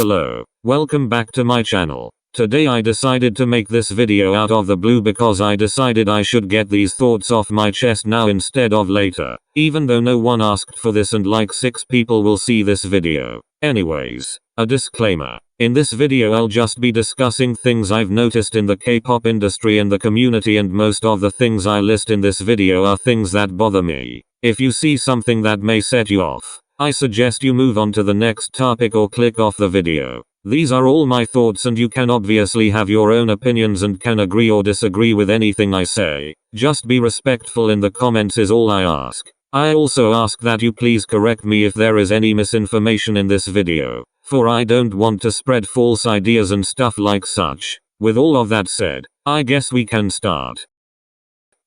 Hello, welcome back to my channel. Today I decided to make this video out of the blue because I decided I should get these thoughts off my chest now instead of later, even though no one asked for this and like 6 people will see this video. Anyways, a disclaimer. In this video I'll just be discussing things I've noticed in the K-pop industry and the community, and most of the things I list in this video are things that bother me. If you see something that may set you off, I suggest you move on to the next topic or click off the video. These are all my thoughts and you can obviously have your own opinions and can agree or disagree with anything I say. Just be respectful in the comments is all I ask. I also ask that you please correct me if there is any misinformation in this video, for I don't want to spread false ideas and stuff like such. With all of that said, I guess we can start.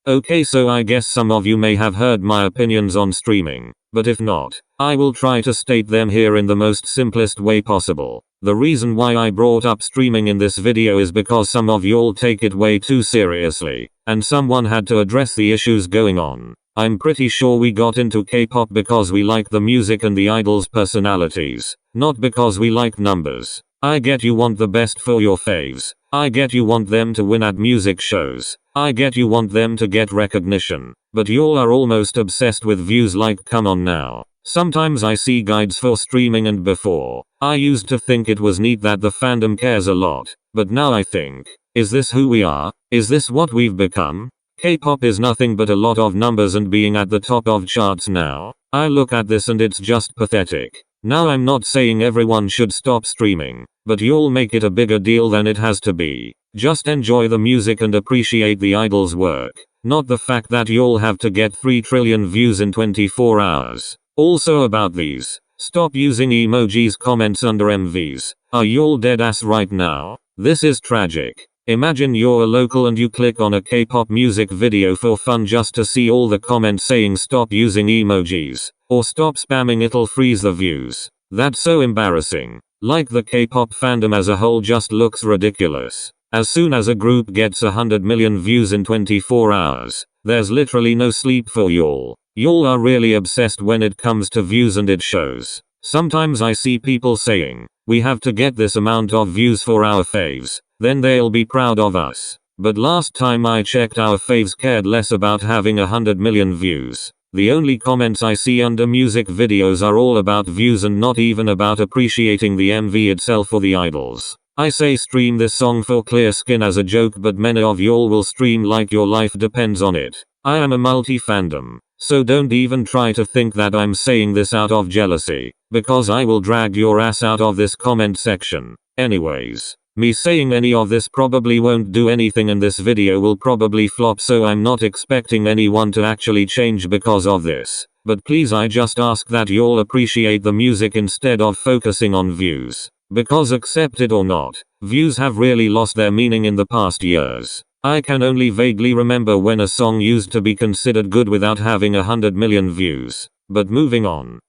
Okay, so I guess some of you may have heard my opinions on streaming, but if not, I will try to state them here in the most simplest way possible. The reason why I brought up streaming in this video is because some of y'all take it way too seriously, and someone had to address the issues going on. I'm pretty sure we got into K-pop because we like the music and the idols' personalities, not because we like numbers. I get you want the best for your faves. I get you want them to win at music shows. I get you want them to get recognition. But y'all are almost obsessed with views, like come on now. Sometimes I see guides for streaming and before, I used to think it was neat that the fandom cares a lot. But now I think, is this who we are? Is this what we've become? K-pop is nothing but a lot of numbers and being at the top of charts now. I look at this and it's just pathetic. Now I'm not saying everyone should stop streaming, but y'all make it a bigger deal than it has to be. Just enjoy the music and appreciate the idols' work, not the fact that y'all have to get 3 trillion views in 24 hours. Also about these, stop using emojis comments under MVs. Are y'all dead ass right now? This is tragic. Imagine you're a local and you click on a K-pop music video for fun just to see all the comments saying stop using emojis, or stop spamming, it'll freeze the views. That's so embarrassing. Like the K-pop fandom as a whole just looks ridiculous. As soon as a group gets 100 million views in 24 hours, there's literally no sleep for y'all. Y'all are really obsessed when it comes to views and it shows. Sometimes I see people saying, we have to get this amount of views for our faves, then they'll be proud of us. But last time I checked, our faves cared less about having 100 million views. The only comments I see under music videos are all about views and not even about appreciating the MV itself or the idols. I say stream this song for Clear Skin as a joke, but many of y'all will stream like your life depends on it. I am a multi-fandom, so don't even try to think that I'm saying this out of jealousy, because I will drag your ass out of this comment section. Anyways, me saying any of this probably won't do anything and this video will probably flop, so I'm not expecting anyone to actually change because of this. But please, I just ask that y'all appreciate the music instead of focusing on views. Because accept it or not, views have really lost their meaning in the past years. I can only vaguely remember when a song used to be considered good without having 100 million views. But moving on.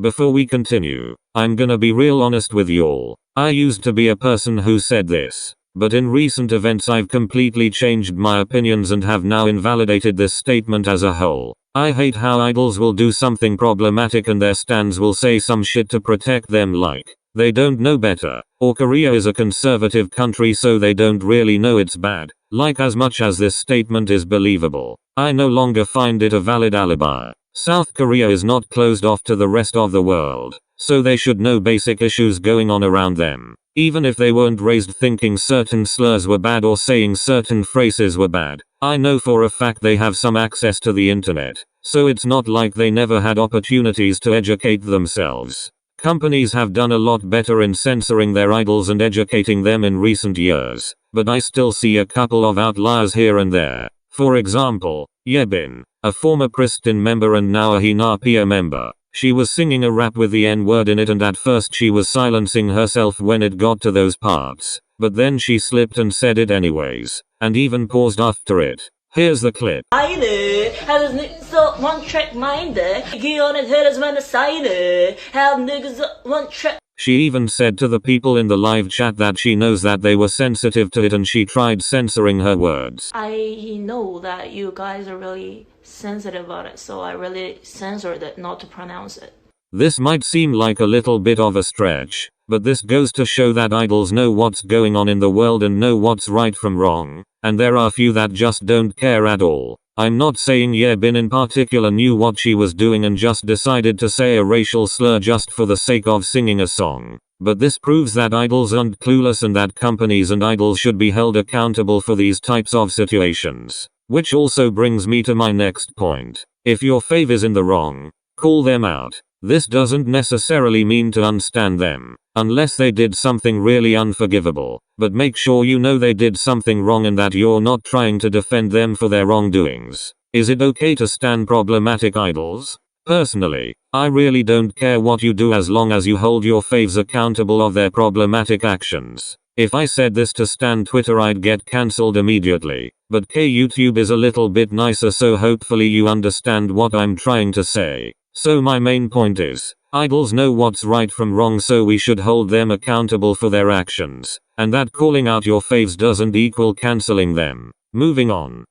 Before we continue, I'm gonna be real honest with y'all. I used to be a person who said this, but in recent events I've completely changed my opinions and have now invalidated this statement as a whole. I hate how idols will do something problematic and their stans will say some shit to protect them, like they don't know better, or Korea is a conservative country so they don't really know it's bad. Like, as much as this statement is believable, I no longer find it a valid alibi. South Korea is not closed off to the rest of the world, so they should know basic issues going on around them. Even if they weren't raised thinking certain slurs were bad or saying certain phrases were bad, I know for a fact they have some access to the internet, so it's not like they never had opportunities to educate themselves. Companies have done a lot better in censoring their idols and educating them in recent years, but I still see a couple of outliers here and there. For example, Yebin, a former Pristin member and now a Hinapia member. She was singing a rap with the N-word in it, and at first she was silencing herself when it got to those parts, but then she slipped and said it anyways, and even paused after it. Here's the clip. She even said to the people in the live chat that she knows that they were sensitive to it and she tried censoring her words. I know that you guys are really sensitive about it, so I really censored it not to pronounce it. This might seem like a little bit of a stretch, but this goes to show that idols know what's going on in the world and know what's right from wrong, and there are few that just don't care at all. I'm not saying Yerbin in particular knew what she was doing and just decided to say a racial slur just for the sake of singing a song. But this proves that idols aren't clueless and that companies and idols should be held accountable for these types of situations. Which also brings me to my next point. If your fave is in the wrong, call them out. This doesn't necessarily mean to unstand them, unless they did something really unforgivable, but make sure you know they did something wrong and that you're not trying to defend them for their wrongdoings. Is it okay to stan problematic idols? Personally, I really don't care what you do as long as you hold your faves accountable of their problematic actions. If I said this to stan Twitter, I'd get cancelled immediately, but YouTube is a little bit nicer, so hopefully you understand what I'm trying to say. So my main point is, idols know what's right from wrong, so we should hold them accountable for their actions, and that calling out your faves doesn't equal cancelling them. Moving on.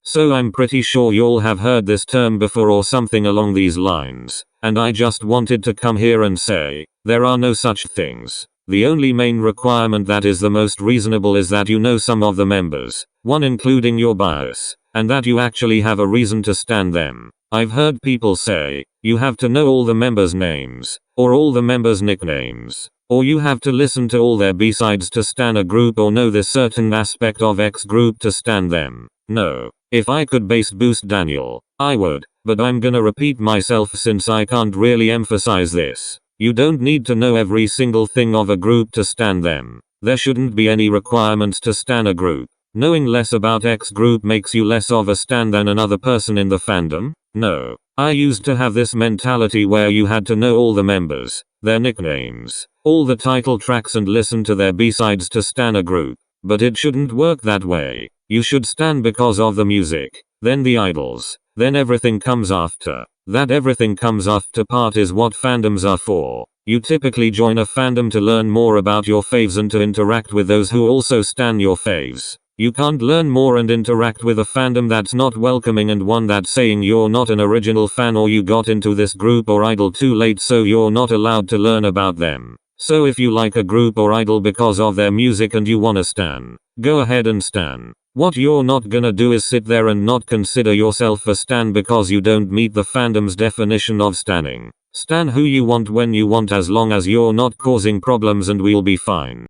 So I'm pretty sure y'all have heard this term before or something along these lines, and I just wanted to come here and say, there are no such things. The only main requirement that is the most reasonable is that you know some of the members, one including your bias, and that you actually have a reason to stan them. I've heard people say, you have to know all the members' names, or all the members' nicknames, or you have to listen to all their B-sides to stan a group, or know this certain aspect of X group to stan them. No. If I could bass boost Daniel, I would, but I'm gonna repeat myself since I can't really emphasize this. You don't need to know every single thing of a group to stan them. There shouldn't be any requirements to stan a group. Knowing less about X group makes you less of a stan than another person in the fandom? No. I used to have this mentality where you had to know all the members, their nicknames, all the title tracks, and listen to their B-sides to stan a group. But it shouldn't work that way. You should stan because of the music, then the idols, then everything comes after. That everything comes after part is what fandoms are for. You typically join a fandom to learn more about your faves and to interact with those who also stan your faves. You can't learn more and interact with a fandom that's not welcoming and one that's saying you're not an original fan, or you got into this group or idol too late so you're not allowed to learn about them. So if you like a group or idol because of their music and you wanna stan, go ahead and stan. What you're not gonna do is sit there and not consider yourself a stan because you don't meet the fandom's definition of stanning. Stan who you want when you want, as long as you're not causing problems, and we'll be fine.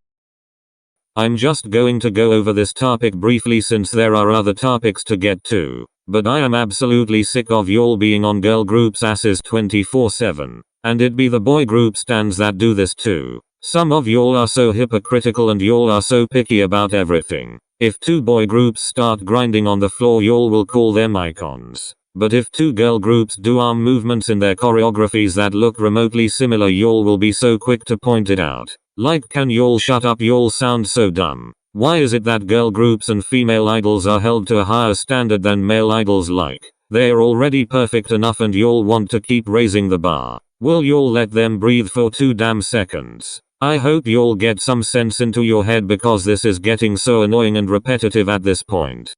I'm just going to go over this topic briefly since there are other topics to get to, but I am absolutely sick of y'all being on girl groups' asses 24/7. And it be the boy group stans that do this too. Some of y'all are so hypocritical and y'all are so picky about everything. If two boy groups start grinding on the floor, y'all will call them icons. But if two girl groups do arm movements in their choreographies that look remotely similar, y'all will be so quick to point it out. Like, can y'all shut up? Y'all sound so dumb. Why is it that girl groups and female idols are held to a higher standard than male idols? Like, they're already perfect enough and y'all want to keep raising the bar. Will y'all let them breathe for 2 damn seconds? I hope y'all get some sense into your head because this is getting so annoying and repetitive at this point.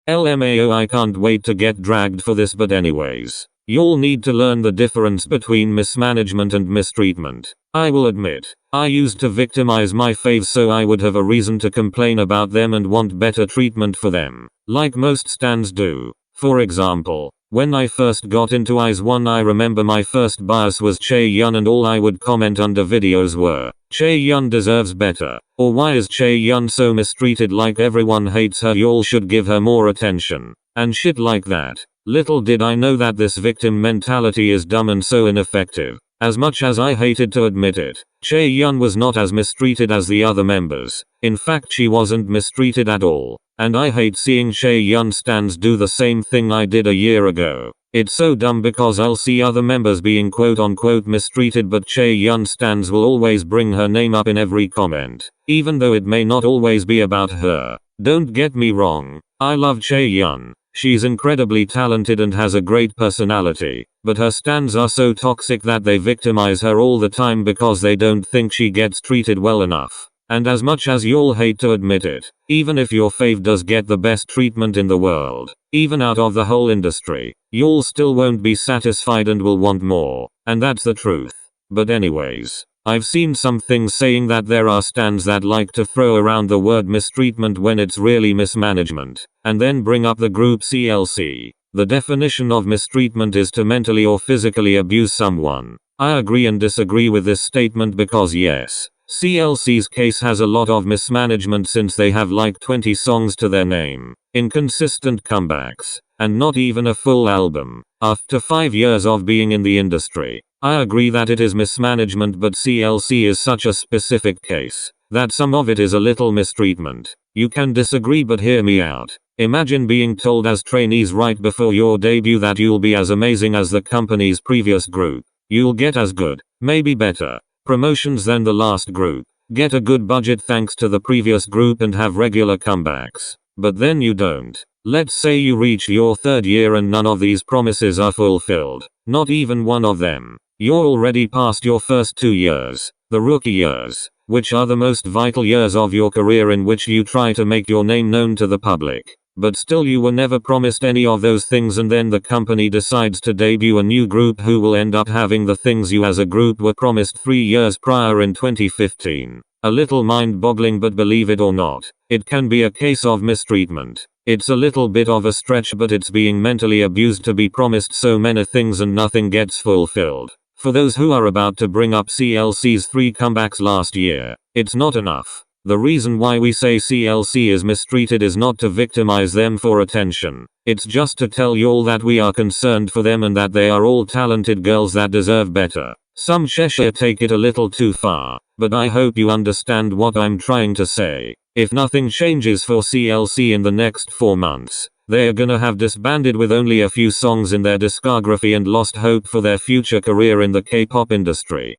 LMAO, I can't wait to get dragged for this, but anyways. Y'all need to learn the difference between mismanagement and mistreatment. I will admit, I used to victimize my faves so I would have a reason to complain about them and want better treatment for them, like most stans do. For example, when I first got into IZ*ONE, I remember my first bias was Chaeyoung, and all I would comment under videos were, Chaeyoung deserves better, or why is Chaeyoung so mistreated, like everyone hates her, y'all should give her more attention, and shit like that. Little did I know that this victim mentality is dumb and so ineffective. As much as I hated to admit it, Chaeyoung was not as mistreated as the other members. In fact, she wasn't mistreated at all. And I hate seeing Chaeyoung stans do the same thing I did a year ago. It's so dumb because I'll see other members being quote unquote mistreated, but Chaeyoung stans will always bring her name up in every comment, even though it may not always be about her. Don't get me wrong, I love Chaeyoung. She's incredibly talented and has a great personality, but her stans are so toxic that they victimize her all the time because they don't think she gets treated well enough. And as much as y'all hate to admit it, even if your fave does get the best treatment in the world, even out of the whole industry, y'all still won't be satisfied and will want more. And that's the truth. But anyways, I've seen some things saying that there are stands that like to throw around the word mistreatment when it's really mismanagement, and then bring up the group CLC. The definition of mistreatment is to mentally or physically abuse someone. I agree and disagree with this statement because yes, CLC's case has a lot of mismanagement since they have like 20 songs to their name, inconsistent comebacks, and not even a full album, after 5 years of being in the industry. I agree that it is mismanagement, but CLC is such a specific case that some of it is a little mistreatment. You can disagree, but hear me out. Imagine being told as trainees right before your debut that you'll be as amazing as the company's previous group. You'll get as good, maybe better, promotions than the last group, get a good budget thanks to the previous group, and have regular comebacks. But then you don't. Let's say you reach your 3rd year and none of these promises are fulfilled. Not even one of them. You're already past your first 2 years, the rookie years, which are the most vital years of your career in which you try to make your name known to the public. But still you were never promised any of those things, and then the company decides to debut a new group who will end up having the things you as a group were promised 3 years prior in 2015. A little mind-boggling, but believe it or not, it can be a case of mistreatment. It's a little bit of a stretch, but it's being mentally abused to be promised so many things and nothing gets fulfilled. For those who are about to bring up CLC's 3 comebacks last year, it's not enough. The reason why we say CLC is mistreated is not to victimize them for attention. It's just to tell y'all that we are concerned for them and that they are all talented girls that deserve better. Some Cheshire take it a little too far, but I hope you understand what I'm trying to say. If nothing changes for CLC in the next 4 months, they are gonna have disbanded with only a few songs in their discography and lost hope for their future career in the K-pop industry.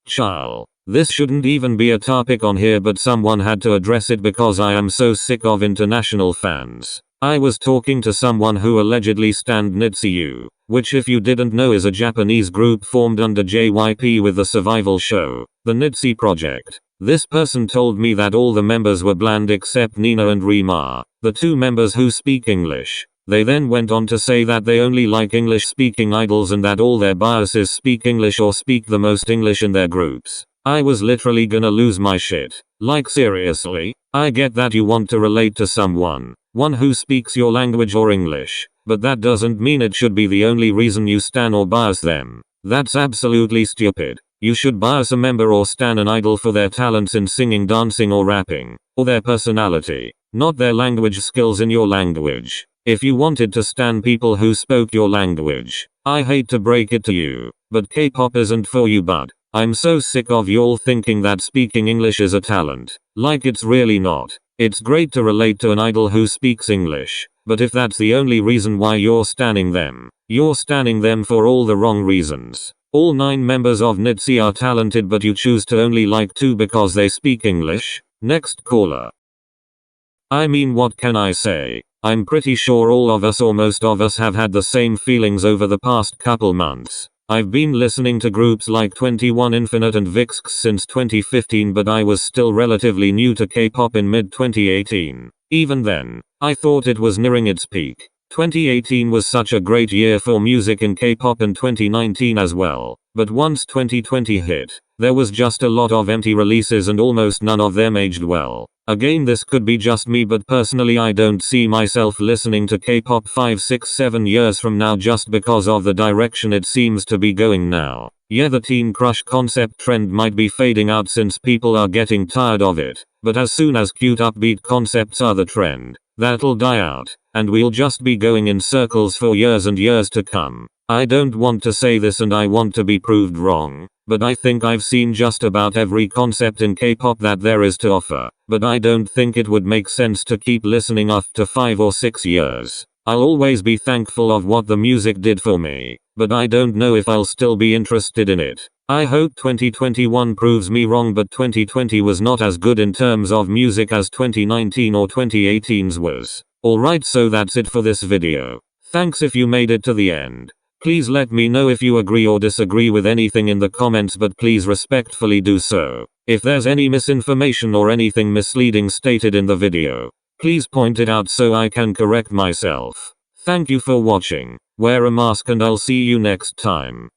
Child. This shouldn't even be a topic on here, but someone had to address it because I am so sick of international fans. I was talking to someone who allegedly stanned yt.tzuyubebe, which if you didn't know is a Japanese group formed under JYP with the survival show, the yt.tzu Project. This person told me that all the members were bland except Nina and Rima, the 2 members who speak English. They then went on to say that they only like English-speaking idols and that all their biases speak English or speak the most English in their groups. I was literally gonna lose my shit. Like seriously? I get that you want to relate to someone, one who speaks your language or English, but that doesn't mean it should be the only reason you stan or bias them. That's absolutely stupid. You should bias a member or stan an idol for their talents in singing, dancing or rapping, or their personality, not their language skills in your language. If you wanted to stan people who spoke your language, I hate to break it to you, but K-pop isn't for you, bud. I'm so sick of y'all thinking that speaking English is a talent. Like it's really not. It's great to relate to an idol who speaks English, but if that's the only reason why you're stanning them, you're stanning them for all the wrong reasons. All 9 members of yt.tzuyubebe are talented, but you choose to only like 2 because they speak English. Next caller. I mean, what can I say? I'm pretty sure all of us or most of us have had the same feelings over the past couple months. I've been listening to groups like 21 Infinite and VIXX since 2015, but I was still relatively new to K-pop in mid-2018. Even then, I thought it was nearing its peak. 2018 was such a great year for music in K-pop, and 2019 as well. But once 2020 hit, there was just a lot of empty releases and almost none of them aged well. Again, this could be just me, but personally I don't see myself listening to K-pop 5, 6, 7 years from now just because of the direction it seems to be going now. Yeah, the teen crush concept trend might be fading out since people are getting tired of it, but as soon as cute upbeat concepts are the trend, that'll die out, and we'll just be going in circles for years and years to come. I don't want to say this and I want to be proved wrong, but I think I've seen just about every concept in K-pop that there is to offer, but I don't think it would make sense to keep listening after 5 or 6 years. I'll always be thankful of what the music did for me, but I don't know if I'll still be interested in it. I hope 2021 proves me wrong, but 2020 was not as good in terms of music as 2019 or 2018's was. Alright, so that's it for this video. Thanks if you made it to the end. Please let me know if you agree or disagree with anything in the comments, but please respectfully do so. If there's any misinformation or anything misleading stated in the video, please point it out so I can correct myself. Thank you for watching. Wear a mask and I'll see you next time.